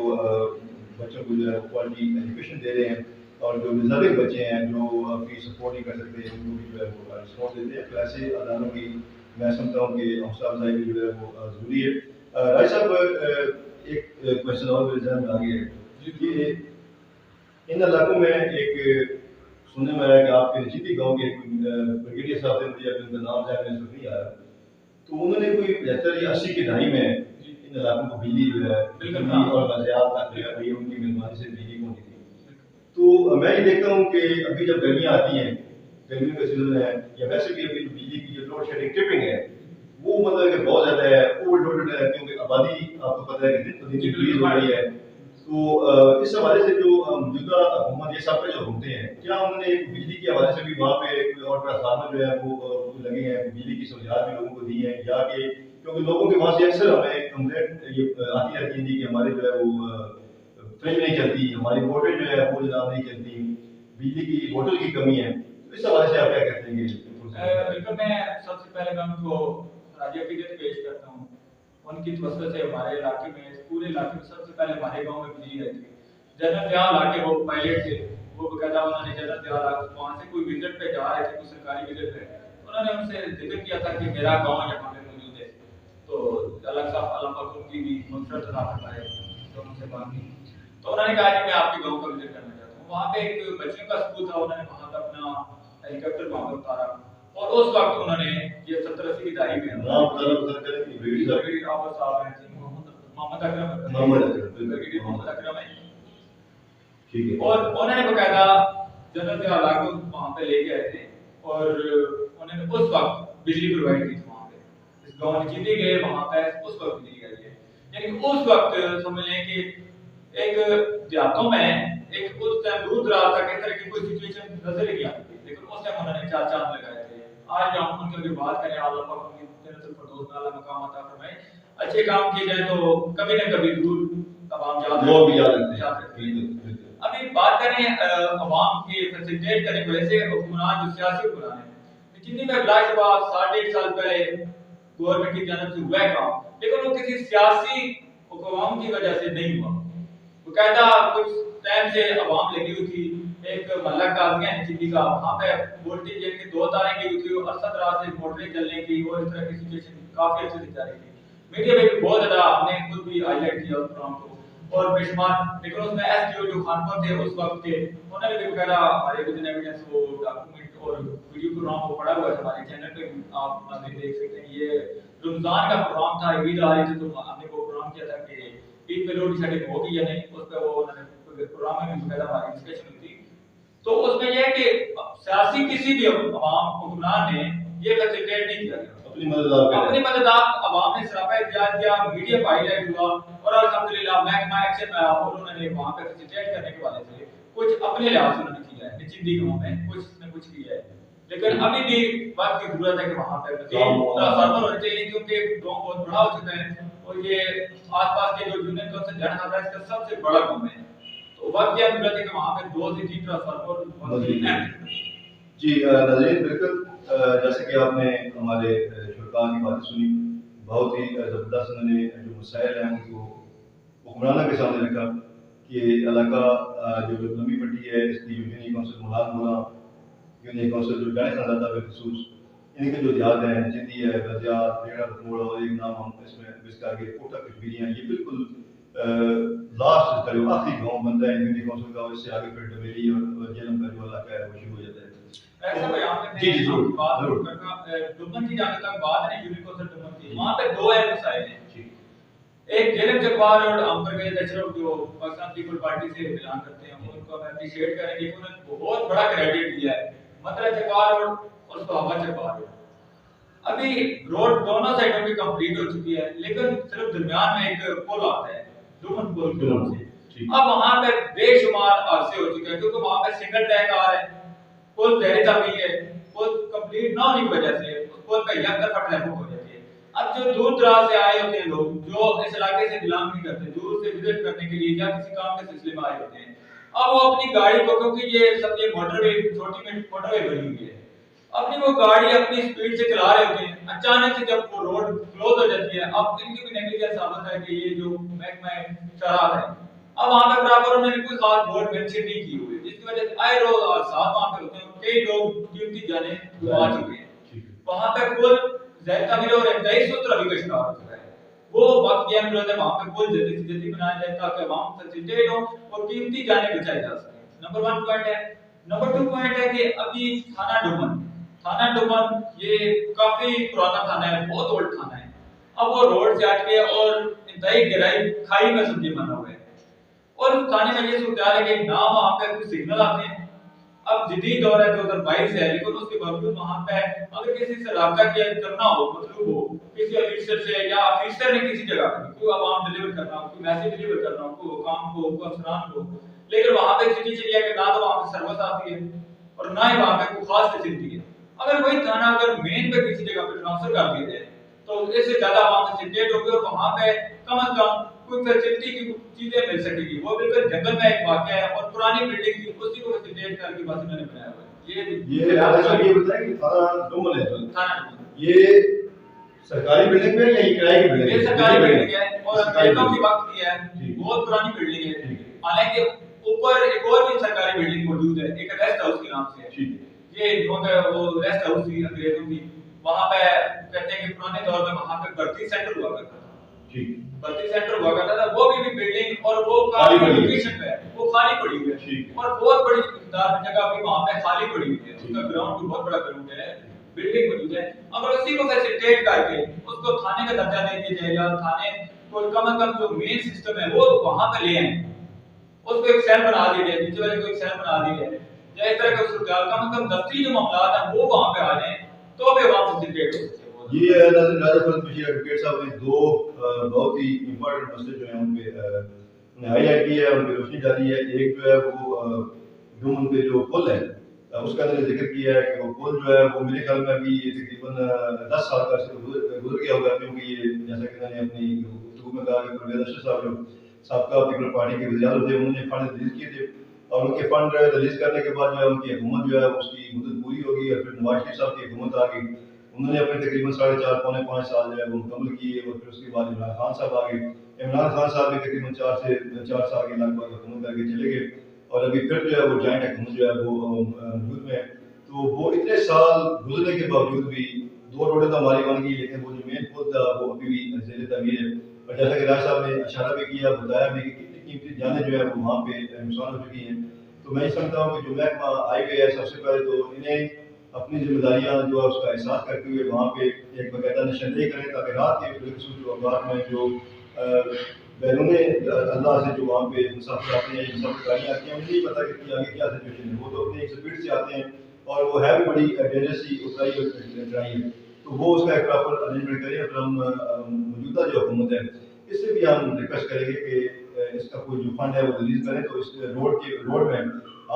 بچوں کو جو ہے کوالٹی ایجوکیشن دے رہے ہیں, اور جو ڈیزرونگ بچے ہیں جو فی سپورٹ نہیں کر سکتے ان کو بھی جو ہے وہ سپورٹ دیتے ہیں. تو ایسے اداروں کی میں سمجھتا ہوں کہ حوصلہ افزائی بھی جو ہے وہ ضروری ہے. راج صاحب ایک کوشچن اور میرے ذہن میں آ گیا ہے کہ ان علاقوں میں ایک سننے میں آیا کہ آپ کے نجیتی گاؤں کے بریگیڈیئر صاحب تھے, مجھے ان کا نام ذہن میں نہیں آ رہا, تو انہوں نے کوئی 75 یا 80 کی دہائی میں ان علاقوں کو بجلی جو ہے اور غذائیت تک جو ہے ان کی مہربانی سے بجلی پہنچی تھی. تو میں یہ دیکھتا ہوں کہ ابھی جب گرمیاں آتی ہیں, گرمیوں کا سیزن ہے, یا ویسے بھی ابھی بجلی کی جو لوڈ شیڈنگ ٹپنگ ہے وہ مطلب کہ بہت زیادہ ہے, اوور لوڈڈ ہے, کیونکہ آبادی آپ کو پتہ ہے کہ دن بدن انکریز ہو رہی ہے. تو اس حوالے سے جو موجودہ حکومت یہ سب جو ہوتے ہیں, کیا انہوں نے بجلی کے حوالے سے بھی وہاں پہ کوئی اور ٹرانسفارمر جو ہے وہ لگے ہیں, بجلی کی سہولیات بھی لوگوں کو دی ہیں, یا کہ کیونکہ لوگوں کے وہاں سے اکثر ہمیں کمپلینٹ یہ آتی رہتی ہے کہ ہمارے جو ہے وہ فریج نہیں چلتی, ہماری موٹر جو ہے وہ جناب نہیں چلتی, بجلی کی موٹر کی کمی ہے. تو اس حوالے سے آپ کیا کہتے ہیں؟
بالکل, میں سب سے پہلے میں ان کو راجہ عقیدت پیش کرتا ہوں. ان کی توسط سے ہمارے علاقے میں, پورے علاقے میں سب سے پہلے ہمارے گاؤں میں بجلی آئی تھی. جنرل ضیاء لا کے وہ پائلٹ تھے, وہ باقاعدہ انہوں نے جنرل ضیاء وہاں سے کوئی وزٹ پہ جا رہے تھے, کوئی سرکاری وزٹ پہ, انہوں نے ان سے ذکر کیا تھا کہ میرا گاؤں یہاں پہ موجود ہے. تو الگ صاحب علم پاک کی بھی مغفرت عطا فرمائے, تو ان سے بات کی تو انہوں نے کہا کہ میں آپ کے گاؤں کا وزٹ کرنا چاہتا ہوں. وہاں پہ ایک بچیوں کا اسکول تھا, انہوں نے وہاں پہ اپنا ہیلی کاپٹر وہاں پہ اتارا, اور اس وقت انہوں نے یہ 70-80 کی دہائی میں محمد اکرم ہے, اور انہوں نے باقاعدہ جنرل ضیاء لا کو وہاں پہ لے کے آئے تھے, اور انہوں نے اس وقت بجلی پرووائڈ کی تھی. وہاں پہ اس گاؤں میں جتنے گئے وہاں پہ اس وقت بجلی آئی ہے. یعنی اس وقت سمجھ لیں کہ ایک دیہاتوں میں ایک اس ٹائم دور دراز تک اس طرح کی کوئی سچویشن نظر ہی نہیں آتی, لیکن اس ٹائم انہوں نے 4 چاند لگائے تھے. آج ہم ان کی بات کریں, اللہ پاک ان کی جنت الفردوس میں اعلیٰ مقام عطا فرمائے, اچھے کام کیے جائیں تو کبھی نہ کبھی ضرور عوام یاد رکھتے ہیں. ابھی بات کریں عوام کی فیسیلیٹیٹ کرنے کو, ایسے حکمران جو سیاسی حکمران ہیں, چندی میں بلا شبہ 1.5 سال پہلے گورنمنٹ کی جانب سے ہوا ہے کام، لیکن وہ کسی سیاسی حکام کی وجہ سے نہیں ہوا. باقاعدہ کچھ ٹائم سے عوام لگی ہوئی تھی. ایک محلہ قاضیہ ہے چندی کا، وہاں پہ وولٹیج کی 2 تاریں کی ہوئی تھی اور عرصہ دراز سے موٹریں چلنے کی اور اس طرح کی سچویشن کافی اچھے سے جا رہی تھی. میڈیا میں بھی بہت زیادہ ہم نے خود بھی ہائی لائٹ کیا اس پروگرام کو اور بے شمار. لیکن اس میں ایس ڈی او جو خانپور تھے اس وقت کے، انہوں نے بھی باقاعدہ ہمارے ود ان ایویڈنس کو ڈاکومنٹ اور ویڈیو پروگرام کو پڑا ہوا ہے ہمارے چینل پہ آپ ناظرین دیکھ سکتے ہیں. یہ رمضان کا پروگرام تھا، عید آ رہی تھی تو ہم نے وہ پروگرام کیا تھا کہ عید پہ لوڈ شیڈنگ ہوگی یا نہیں، اس پہ وہ انہوں نے پروگرام میں بھی باقاعدہ ہماری ڈسکشن ہوئی تھی. تو اس میں یہ ہے کہ سیاسی کسی بھی عوام حکمران نے یہ فیسیلیٹیٹ نہیں کیا گیا. اپنی مدد عوام نے سراپا احتجاج کیا، میڈیا پہ ہائی لائٹ ہوا اور الحمدللہ محکمہ ایکشن میں آیا اور انہوں نے وہاں پہ فیسیلیٹیٹ کرنے کے والے سے کچھ اپنے لحاظ سے انہوں نے کیا ہے چندی گاؤں میں کچھ نے کچھ کیا ہے. لیکن ابھی بھی وقت کی ضرورت ہے کہ وہاں پہ ٹرانسفارمر ہونے چاہیے کیونکہ گاؤں بہت بڑا ہو چکا ہے اور یہ آس پاس کے جو یونین کونسل جن ہے اس کا سب سے بڑا گاؤں ہے. تو وقت کی ضرورت ہے کہ وہاں پہ 2 سے 3 ٹرانسفارمر.
جی ناظرین بالکل جیسے کہ آپ نے ہمارے شرکاء کی باتیں سنی، بہت ہی زبردست انہوں نے جو مسائل ہیں ان کو حکمرانوں کے سامنے رکھا کہ علاقہ جو لمبی پٹی ہے اس کی یونین کونسل ملان مولا، یونین کونسل جو ڈائن سناتا ہے بالخصوص ان کے جو دیہات ہیں جندی ہے، بزیات، ریڑا موڑ اور ایک نام ہم اس میں اس کا کہ کوٹا کشمیری ہیں، یہ بالکل لاسٹ کا جو آخری گاؤں بنتا ہے یونین کونسل کا. اس سے آگے پھر ڈبیلی اور جیلم کا جو علاقہ ہے وہ شروع ہو جاتا ہے.
ایسا بیان میں
جی ضرور
بات کرنا ڈومن کی جہاں تک بات ہے یونین کونسل ڈومن کی، وہاں پہ 2 اہم مسائل ہیں. ایک جیلم چکوار اور امبر کے لیکچرر جو پاکستان پیپل پارٹی سے بلانگ کرتے ہیں ان کو ہم اپریشیٹ کریں گے کہ انہوں نے بہت بڑا کریڈٹ دیا ہے مطلب چکوار اور صحابہ چکوار. ابھی روڈ دونوں سائڈوں پہ کمپلیٹ ہو چکی ہے لیکن صرف درمیان میں ایک پل آتا ہے ڈومن پل کے نام سے. اب وہاں پہ بے شمار حادثے ہو چکے ہیں کیونکہ وہاں پہ سنگل ٹریک آ رہا ہے، پل زہری تعمیر ہے، پل کمپلیٹ نہ ہونے کی وجہ سے اس پل پہ یک طرفہ ٹریفک ہو جاتی ہے. اب جو دور دراز سے آئے ہوتے ہیں لوگ جو اس علاقے سے بلانگ نہیں کرتے، دور سے وزٹ کرنے کے لیے یا کسی کام کے سلسلے میں آئے ہوتے ہیں، اب وہ اپنی گاڑی کو کیونکہ یہ سب یہ موٹر وے چھوٹی موٹر وے بنی ہوئی ہے، اپنی وہ گاڑی اپنی سپیڈ سے چلا رہے ہوتے ہیں. اچانک سے جب وہ روڈ کلوز ہو جاتی ہے، اب ان کی بھی نیگلیجنس ثابت ہے کہ یہ جو محکمہ شراعت ہے اب وہاں پہ برابر انہوں نے کوئی خاص بورڈ مینشن نہیں کی ہوئی جس کی وجہ سے آئے روز حادثات وہاں پہ ہوتے ہیں. کئی لوگ قیمتی جانیں گوا چکے ہیں. وہاں پہ پل زہر تعمیر اور انتہائی سست روی کا شکار ہو چکا ہے. وہ وقت کی ضرورت ہے وہاں پہ پل جلدی سے جلدی بنایا جائے تاکہ عوام فیسیلیٹیٹ ہو اور قیمتی جانیں بچائی جا سکیں. نمبر 1 پوائنٹ ہے. نمبر 2 پوائنٹ ہے کہ ابھی تھانہ ڈومن یہ کافی پرانا تھانہ ہے، بہت اولڈ تھانہ ہے. اب وہ روڈ سے ہٹ کے اور انتہائی گہرائی کھائی میں سمجھے بنا ہوا ہے اور اس تھانے میں یہ صورتحال ہے کہ نہ وہاں پہ کوئی سگنل آتے ہیں. اب جدید دور ہے 2022 ہے لیکن اس کے باوجود وہاں پہ اگر کسی سے رابطہ کیا کرنا ہو مطلوب ہو کسی افیسر سے یا افیسر نے کسی جگہ پہ کوئی عوام ڈلیور کرنا ہو، کوئی میسج ڈلیور کرنا ہو، کوئی حکام کو، کوئی افسران کو، لیکن وہاں پہ سچویشن یہ ہے کہ نہ تو وہاں پہ سروس آتی ہے اور نہ ہی وہاں پہ کوئی خاص فیسلٹی ہے. اگر وہی تھانہ اگر مین پہ کسی جگہ پہ ٹرانسفر کر دیا جائے تو اس سے زیادہ عوام فیسلٹیٹ ہوگی اور وہاں پہ کم از کم کوئی فیسلٹی کی چیزیں مل سکے گی. وہ بالکل جنگل میں ایک واقعہ ہے اور پرانی بلڈنگ تھی اسی کو فیسلٹیٹ کر کے بس انہوں نے بنایا ہوا ہے.
یہ بتائیں کہ تھانہ ڈومن ہے یہ سرکاری بلڈنگ ہے یا یہ کرائے کی بلڈنگ ہے؟
یہ سرکاری بلڈنگ ہے اور انگریزوں کی وقت کی ہے، بہت پرانی بلڈنگ ہے. حالانکہ اوپر ایک اور بھی سرکاری بلڈنگ موجود ہے ایک ریسٹ ہاؤس کے نام سے ہے. یہ جو ہے وہ ریسٹ ہاؤس تھی انگریزوں کی، وہاں پہ کہتے ہیں کہ پرانے دور میں وہاں پہ بھرتی سینٹر ہوا کرتا تھا. بھرتی سینٹر ہوا کرتا تھا وہ بھی بلڈنگ اور وہ کافی لوکیشن پہ وہ خالی پڑی ہوئی ہے اور بہت بڑی مقدار جگہ بھی وہاں پہ خالی پڑی ہوئی ہے. اس کا گراؤنڈ بھی بہت بڑا گراؤنڈ ہے، بلڈنگ موجود ہے. اگر اسی کو فیسیلیٹیٹ کر کے اس کو تھانے کا درجہ دے دیا جائے یا تھانے کو کم از کم جو مین سسٹم ہے وہ وہاں پہ لے آئیں، اس کو ایک سیل بنا دی جائے، نیچے والے کو ایک سیل بنا دی جائے یا اس طرح کا صورتحال کم از کم دفتری جو معاملات ہیں وہ وہاں پہ آ جائیں تو بھی عوام فیسیلیٹیٹ ہو سکتے ہیں.
یہ راجہ فرد بشیر ایڈوکیٹ صاحب نے 2 بہت ہی امپورٹنٹ مسئلے جو ہیں ان پہ ہائی لائٹ کی ہے، ان پہ روشنی ڈالی ہے. ایک جو ہے وہ ڈومن پہ جو پل ہے اس کا انہوں نے ذکر کیا ہے کہ وہ پل جو ہے وہ میرے خیال میں ابھی تقریباً 10 سال کا گزر گیا ہوگا کیونکہ یہ جیسا کہ انہوں نے اپنی گفتگو میں کہا کہ پرویز اشرف صاحب جو سابقہ پیپل پارٹی کے وزیر اعظم تھے انہوں نے فنڈ ریلیز کیے تھے اور ان کے فنڈ ریلیز کرنے کے بعد جو ہے ان کی حکومت جو ہے اس کی مدت پوری ہوگی اور پھر نواز شریف صاحب کی حکومت آ گئی. انہوں نے اپنے تقریباً 4.5 پونے 5 سال جو ہے وہ مکمل کیے اور پھر اس کے بعد عمران خان صاحب آ گئے. عمران خان صاحب بھی تقریباً 4 سال کے لگ بھگ حکومت کر کے چلے گئے اور ابھی پھر جو ہے وہ جوائنٹ حکومت جو ہے وہ وجود میں ہے. تو وہ اتنے سال گزرنے کے باوجود بھی 2 روڈیں تو ہماری بن گئی لیکن وہ جو مین پل تھا وہ ابھی بھی زیر تعمیر ہے. اور جیسا کہ راج صاحب نے اشارہ بھی کیا بتایا بھی کہ کتنی قیمتی جانیں جو ہے وہ وہاں پہ نقصان ہو چکی ہیں. تو میں یہ سمجھتا ہوں کہ جو محکمہ آئی وے ہے سب سے پہلے تو انہیں اپنی ذمہ داریاں جو ہے اس کا احساس کرتے ہوئے وہاں پہ ایک باقاعدہ نشاندہی کریں تاکہ رات کے بالخصوص جو اوقات میں جو بیرون اللہ سے جو وہاں پہ مسافر آتے ہیں مسافر گاڑیاں آتی ہیں انہیں نہیں پتہ کہ آگے کیا سچویشن ہے. وہ تو اپنی ایک اسپیڈ سے آتے ہیں اور وہ ہے بھی بڑی ڈینجرس سی اترائی اور چڑھائی ہے. تو وہ اس کا ایک پراپر ارینجمنٹ کریں. اور ہم موجودہ جو حکومت ہے اس سے بھی ہم ریکویسٹ کریں گے کہ اس کا کوئی جو فنڈ ہے وہ ریلیز کریں تو اس روڈ میں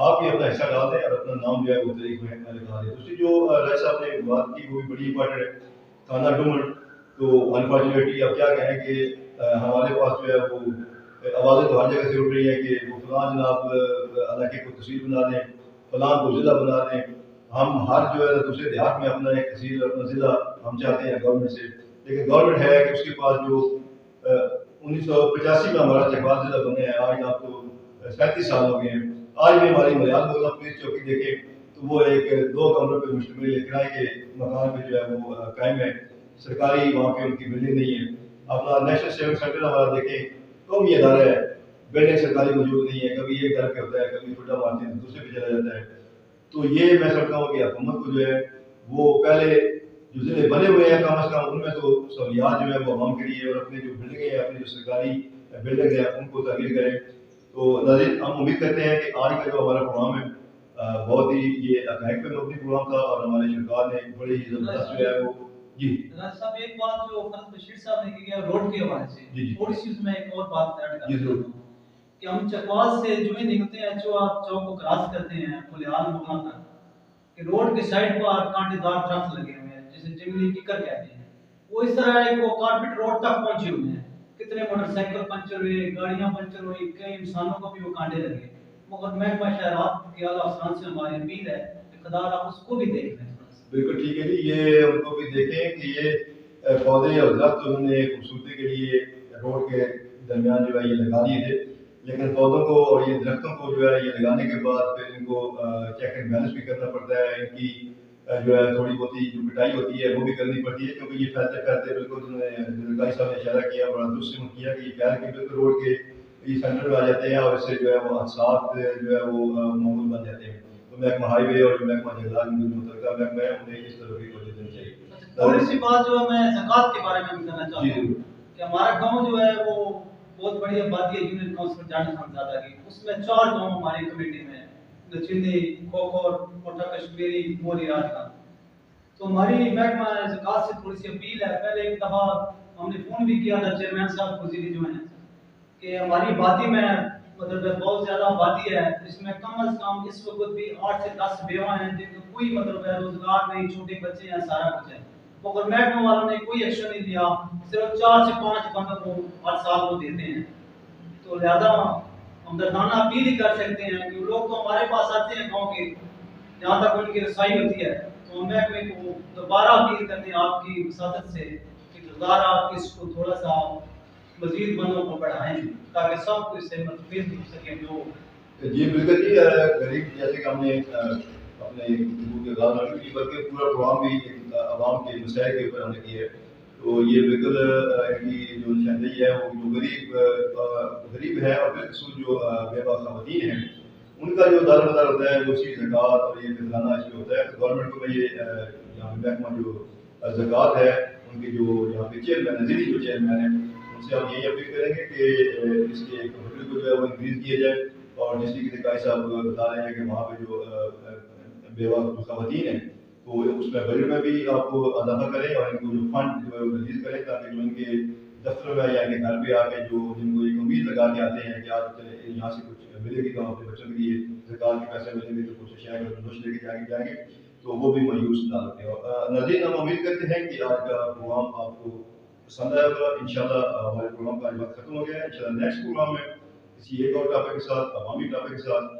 آپ بھی اپنا حصہ ڈال دیں اور اپنا نام جو ہے وہ تاریخ میں لکھا دیں. دوسری جو راج صاحب نے بات کی وہ بھی بڑی امپورٹنٹ ہے تھانہ ڈومر. تو انفارچونیٹلی اب کیا کہیں کہ ہمارے پاس جو ہے وہ آوازیں تو ہر جگہ سے اٹھ رہی ہیں کہ وہ فلاں جناب علاقے کو تحصیل بنا دیں فلاں کو ضلع بنا دیں. ہم ہر جو ہے دوسرے دیہات میں اپنا ایک تحصیل اپنا ضلع ہم چاہتے ہیں گورنمنٹ سے. لیکن گورنمنٹ ہے کہ اس کے پاس جو 1985 میں ہمارا چکوال ضلع بنے ہیں آج آپ کو 37 سال ہو گئے ہیں. آج بھی ہماری ملیال بولنا پولیس چوکی دیکھیں تو وہ ایک 2 کمروں پہ مشتمل کرائے کے مکان پہ جو ہے وہ قائم ہے. سرکاری وہاں پہ ان کی بلڈنگ نہیں ہے. اپنا نیشنل سیونگ سینٹر ہمارا دیکھیں قومی ادارہ ہے بلڈنگ سرکاری موجود نہیں ہے. کبھی ایک گھر پہ ہوتا ہے کبھی چھوٹا مارتے ہیں دوسرے پہ چلا جاتا ہے. تو یہ میں سمجھتا ہوں کہ حکومت کو جو ہے وہ پہلے جو ضلع بنے ہوئے ہیں کم از کم ان میں تو سہولیات جو ہے وہ عوام کے لیے اور اپنے جو بلڈنگیں ہیں اپنی جو سرکاری بلڈنگ ہیں ان کو تعمیر کریں. تو ناظرین ہم امید کرتے ہیں کہ آج کا جو ہمارا پروگرام ہے بہت ہی یہ حقائق پہ مبنی پروگرام تھا اور ہمارے شرکار نے بڑے ہی زبردست جو ہے وہ جی
راج صاحب ایک بات جو فرد بشیر صاحب نے کی ہے روڈ کے حوالے سے تھوڑی سی اس میں ایک اور بات ایڈ کرنا چاہتا ہوں کہ ہم چکوال سے جو ہی نکلتے ہیں چوک کو کراس کرتے ہیں پلیال مقام تک کہ روڈ کے سائڈ پر کانٹے دار درخت لگے ہوئے ہیں جسے جنگلی ککر کہتے ہیں. وہ اس طرح ایک وہ کارپیٹ روڈ تک پہنچے ہوئے ہیں. کتنے موٹر سائیکل پنچر ہوئے گاڑیاں پنچر ہوئی کئی انسانوں کو بھی وہ کانٹے لگے. مگر محکمہ شہرات کے اعلیٰ افسران سے ہماری اپیل ہے کہ خدا آپ اس کو بھی دیکھ لیں.
بالکل ٹھیک ہے جی. یہ ان کو بھی دیکھیں کہ یہ پودے اور درخت انہوں نے خوبصورتی کے لیے روڈ کے درمیان جو ہے یہ لگا دیے تھے. لیکن پودوں کو اور یہ درختوں کو جو ہے یہ لگانے کے بعد پھر ان کو چیک اینڈ بیلنس بھی کرنا پڑتا ہے. ان کی جو ہے تھوڑی بہت جو کٹائی ہوتی ہے وہ بھی کرنی پڑتی ہے کیونکہ یہ پھیلتے پھیلتے بالکل ذوالفقار صاحب نے اشارہ کیا بڑا درست کیا کہ یہ پھیل کے بالکل روڈ کے یہ سینٹر میں آ جاتے ہیں اور اس سے جو ہے وہ حادثات جو ہے وہ معمول بن جاتے ہیں. تو محکمہ ہائی وے اور محکمہ جنگلات میں جو متعلقہ محکمہ ہے انہیں اس طرح کی توجہ دینی چاہیے.
تھوڑی سی بات جو ہے میں زکوٰۃ کے بارے میں بھی کرنا چاہتا ہوں کہ ہمارا گاؤں جو ہے وہ بہت بڑی آبادی ہے یونین کونسل جانا زیادہ کی. اس میں 4 گاؤں ہماری کمیٹی میں نچندی کھوکھور کوٹا کشمیری موری راج کا. تو ہماری محکمہ زکوٰۃ سے تھوڑی سی اپیل ہے. پہلے ایک دفعہ ہم نے فون بھی کیا تھا چیئرمین صاحب وزیری جو ہیں کہ ہماری آبادی میں مطلب بہت زیادہ آبادی ہے. اس میں کم از کم اس وقت بھی 8 سے 10 بیوہ ہیں جن کو کوئی مطلب روزگار نہیں چھوٹے بچے ہیں سارا کچھ ہے. مگر محکمہ والوں نے کوئی ایکشن نہیں لیا. صرف 4 سے 5 بندوں کو ہر سال وہ دیتے ہیں. تو لہذا ہم دردانہ اپیل ہی کر سکتے ہیں کہ لوگ تو ہمارے پاس آتے ہیں گاؤں کے جہاں تک ان کی رسائی ہوتی ہے. تو ہم محکمے کو دوبارہ اپیل کرتے ہیں آپ کی وساطت سے کہ دوبارہ آپ اس کو تھوڑا سا مزید بندوں کو بڑھائیں تاکہ سب کو اس سے مستفید ہو سکیں. جو
جی بالکل جی غریب جیسے کہ ہم نے اپنے گفتگو کے آغاز میں کی بلکہ پورا پروگرام بھی عوام کے مسائل کے اوپر ہم نے کیا ہے. تو یہ بالکل ان کی جو نشاندہی ہے وہ جو غریب ہے اور بالخصوص جو بیوہ خواتین ہیں ان کا جو دار مدار ہوتا ہے وہ اسی زکوٰۃ اور یہ فضلانہ اس پہ ہوتا ہے. تو گورنمنٹ کو میں یہ یہاں پہ محکمہ جو زکوٰۃ ہے ان کے جو یہاں پہ چیئرمین نظری جو چیئرمین ہیں ان سے ہم یہی اپیل کریں گے کہ اس کے ایک ہوٹل کو جو ہے وہ انکریز کیا جائے. اور جس کی دکائی صاحب بتا رہے ہیں کہ وہاں پہ جو بیوہ جو خواتین ہیں تو اس میں بجٹ میں بھی آپ کو اضافہ کریں اور ان کو جو فنڈ جو ہے وہ ریلیز کریں تاکہ جو ان کے دفتروں میں یا ان کے گھر پہ آ کے جو جن کو ایک امید لگا کے آتے ہیں کہ آج یہاں سے کچھ ملے گی تو اپنے بچوں کے لیے زکوٰۃ کے پیسے ملیں گے تو کچھ اشیاء نوش لے کے جائیں گے تو وہ بھی مایوس نہ ہوتے ہیں. اور ناظرین ہم امید کرتے ہیں کہ آج کا پروگرام آپ کو پسند آیا ہوگا. انشاءاللہ ہمارے پروگرام کا وقت ختم ہو گیا ہے. انشاءاللہ نیکسٹ پروگرام میں کسی ایک اور ٹاپک کے ساتھ عوامی ٹاپک کے ساتھ